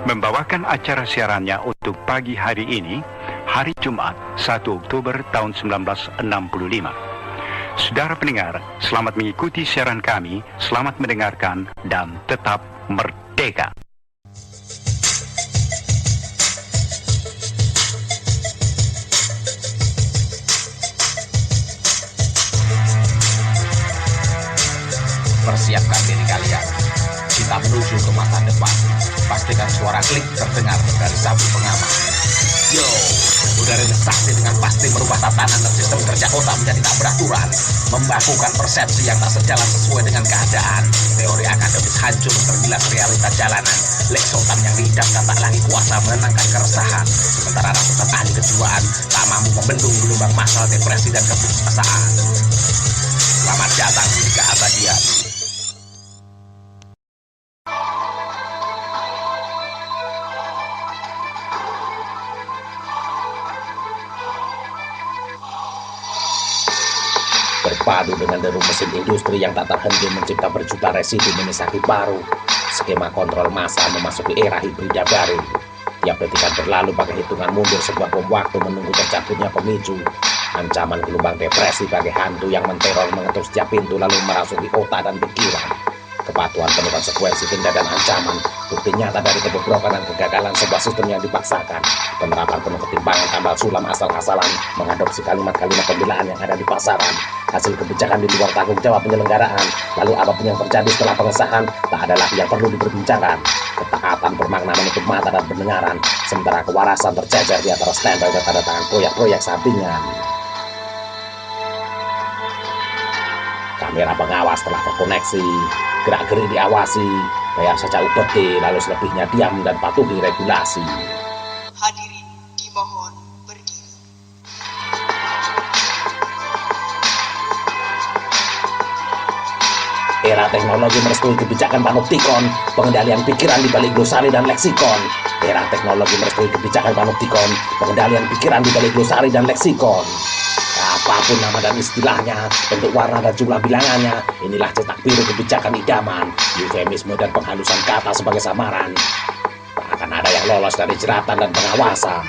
membawakan acara siarannya untuk pagi hari ini, hari Jumat 1 Oktober tahun 1965. Saudara pendengar, selamat mengikuti siaran kami, selamat mendengarkan, dan tetap merdeka. Persiapkan diri kalian, kita menuju ke masa depan. Pastikan suara klik terdengar dari sabuk pengaman. Yo, udara realisasi dengan pasti merubah tatanan dan sistem kerja otak menjadi tak beraturan, membakukan persepsi yang tak sejalan sesuai dengan keadaan. Teori akademis hancur tergilas realita jalanan. Lex Sultan yang diidamkan tak lagi kuasa menenangkan keresahan, sementara ratusan ahli kejiwaan tak mampu membendung gelombang massal depresi dan keputusasaan. Selamat datang di keabadian. Berpadu dengan deru mesin industri yang tak terhenti mencipta berjuta residu menyesaki paru, skema kontrol massa memasuki era hibrida baru. Tiap detikan berlalu pakai hitungan mundur sebuah bom waktu menunggu tercabutnya pemicu. Ancaman gelombang depresi bagai hantu yang menteror mengetuk setiap pintu lalu merasuki otak dan pikiran. Kepatuhan penuh konsekuensi tindak dan ancaman, bukti nyata dari kebobrokan dan kegagalan sebuah sistem yang dipaksakan. Penerapan penuh ketimpangan tambal sulam asal-asalan, mengadopsi kalimat-kalimat pembelaan yang ada di pasaran. Hasil kebijakan di luar tanggung jawab penyelenggaraan. Lalu apapun yang terjadi setelah pengesahan, tak ada lagi yang perlu diperbincangkan. Ketaatan bermakna menutup mata dan pendengaran, sementara kewarasan tercecer di antara stempel dan tanda tangan proyek-proyek sampingan. Kamera pengawas telah terkoneksi, gerak-gerik diawasi, bayar saja UPT, lalu selebihnya diam dan patuhi regulasi. Hadirin dimohon berdiri. Era teknologi merestui kebijakan panoptikon, pengendalian pikiran di balik glosari dan leksikon. Era teknologi merestui kebijakan panoptikon, pengendalian pikiran di balik glosari dan leksikon. Apapun nama dan istilahnya, bentuk warna dan jumlah bilangannya, inilah cetak biru kebijakan idaman, eufemisme dan penghalusan kata sebagai samaran. Tak akan ada yang lolos dari jeratan dan pengawasan.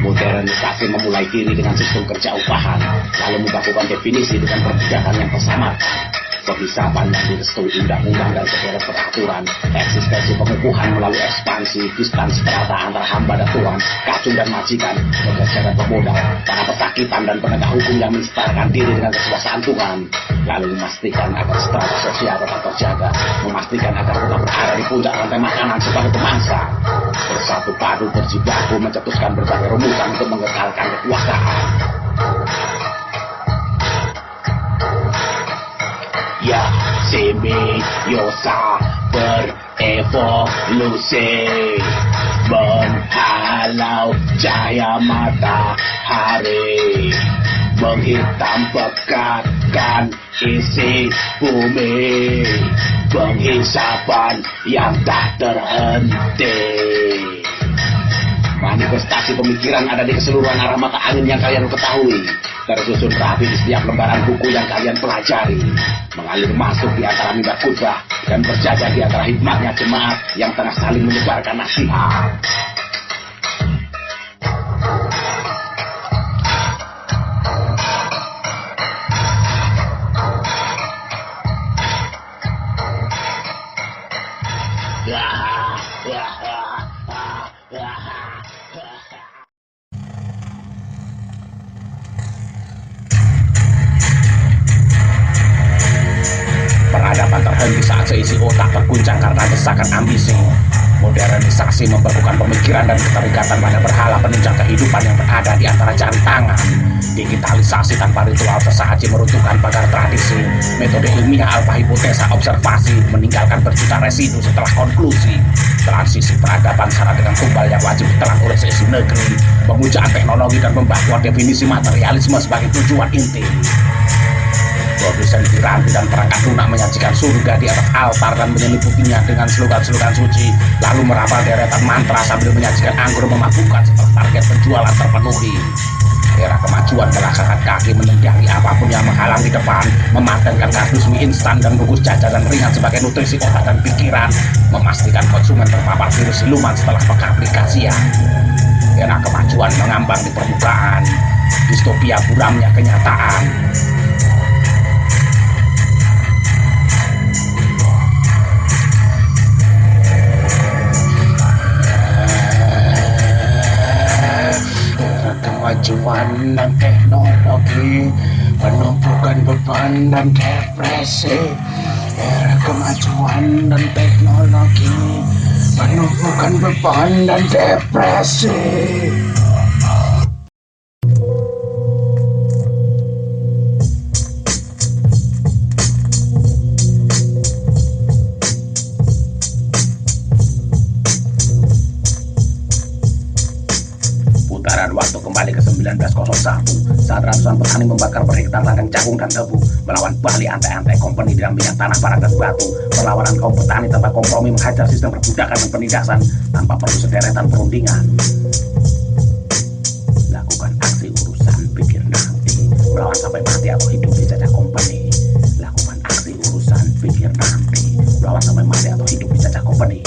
Modernisasi memulai diri dengan sistem kerja upahan, lalu membakukan definisi dengan perbudakan yang tersamarkan. Penghisapan yang direstui undang-undang dan sederet peraturan, eksistensi pengukuhan melalui ekspansi, distansi strata antara hamba dan tuan, kacung dan majikan, pekerja dan pemodal, para petakitan dan penegak hukum yang menyetarkan diri dengan kekuasaan Tuhan, lalu memastikan agar strata sosial tetap terjaga, memastikan agar tetap berada di puncak rantai makanan sebagai pemangsa. Bersatu padu berjibaku mencetuskan berbagai rumusan untuk mengekalkan kekuasaan. Ya, semiosa berevolusi, menghalau cahaya matahari, menghitam pekatkan isi bumi, penghisapan yang tak terhenti. Manifestasi pemikiran ada di keseluruhan arah mata angin yang kalian ketahui, tersusun rapi di setiap lembaran buku yang kalian pelajari, mengalir masuk di antara mimbar khutbah dan berjaga di antara hikmatnya jemaat yang tengah saling menyebarkan nasihat. peradaban terhenti saat seisi otak terguncang karena desakan ambisi. Modernisasi membekukan pemikiran dan keterikatan pada berhala penunjang kehidupan yang berada di antara jari tangan. Digitalisasi tanpa ritual sesaji meruntuhkan pagar tradisi. Metode ilmiah alfa hipotesa observasi meninggalkan berjuta residu setelah konklusi. Transisi peradaban syarat dengan tumbal yang wajib ditelan oleh seisi negeri. Pemujaan teknologi dan pembatuan definisi materialisme sebagai tujuan inti. Produsen piranti dan perangkat lunak menyajikan surga di atas altar dan menyeliputinya dengan slogan-slogan suci, lalu merapal deretan mantra sambil menyajikan anggur memabukkan setelah target penjualan terpenuhi. Era kemajuan melangkahkan kaki menendangi apapun yang menghalang di depan, mematenkan kardus mie instan dan bungkus jajanan ringan sebagai nutrisi otak dan pikiran, memastikan konsumen terpapar virus siluman setelah pengaplikasian. Era kemajuan mengambang di permukaan, distopia buramnya kenyataan. Kemajuan dan teknologi menumpukan beban dan depresi. Era kemajuan dan teknologi menumpukan beban dan depresi. Putaran waktu kembali ke 1901 saat ratusan petani membakar per hektar ladang jagung dan tebu melawan Bali antai-antai company dalam minyak tanah padat dan batu. Perlawanan kaum petani tanpa kompromi menghajar sistem perbudakan dan penindasan tanpa perlu sederetan perundingan. Lakukan aksi urusan pikir nanti, melawan sampai mati atau hidup dijajah company. Lakukan aksi urusan pikir nanti, melawan sampai mati atau hidup dijajah company.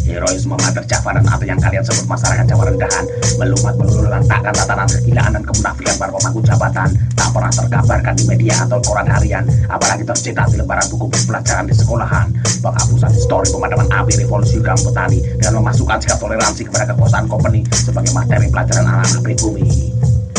Heroisme Mother Java dan atau yang kalian sebut masyarakat Jawa rendahan melumat melulu lantakan tatanan kegilaan dan kemunafikan para pemangku jabatan tak pernah tergambarkan di media atau koran harian, apalagi tercetak di lembaran buku pelajaran di sekolahan. Penghapusan histori pemadaman api revolusi kaum petani dengan memasukkan sikap toleransi kepada kekuasaan company sebagai materi pelajaran anak-anak pribumi.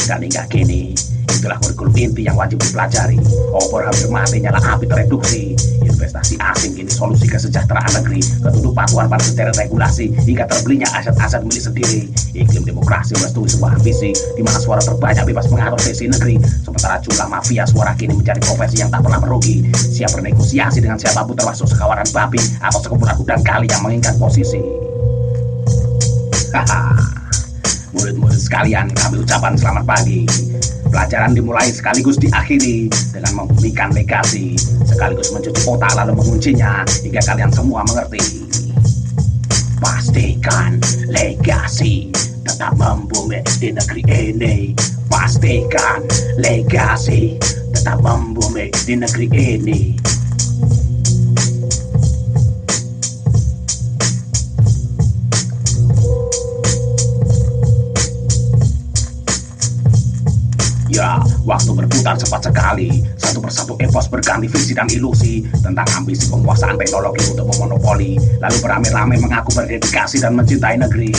Dan hingga kini itulah kurikulum inti yang wajib dipelajari. Obor hampir mati nyala api tereduksi. Investasi asing kini solusi kesejahteraan negeri, ketuduh patuhan pada sederet regulasi hingga terbelinya aset-aset milik sendiri. Iklim demokrasi merestui sebuah ambisi di mana suara terbanyak bebas mengatur seisi negeri, sementara jumlah mafia suara kini menjadi profesi yang tak pernah merugi, siap bernegosiasi dengan siapapun termasuk sekawanan babi atau sekumpulan udang kali yang menginginkan posisi. Murid-murid sekalian, kami ucapan selamat pagi. Pelajaran dimulai sekaligus diakhiri dengan membumikan legasi, sekaligus mencuci otak lalu menguncinya hingga kalian semua mengerti. Pastikan legasi tetap membumi di negeri ini. Pastikan legasi tetap membumi di negeri ini. Ya, waktu berputar cepat sekali. Satu persatu epos berganti visi dan ilusi tentang ambisi penguasaan teknologi untuk memonopoli, lalu beramai-ramai mengaku berdedikasi dan mencintai negeri.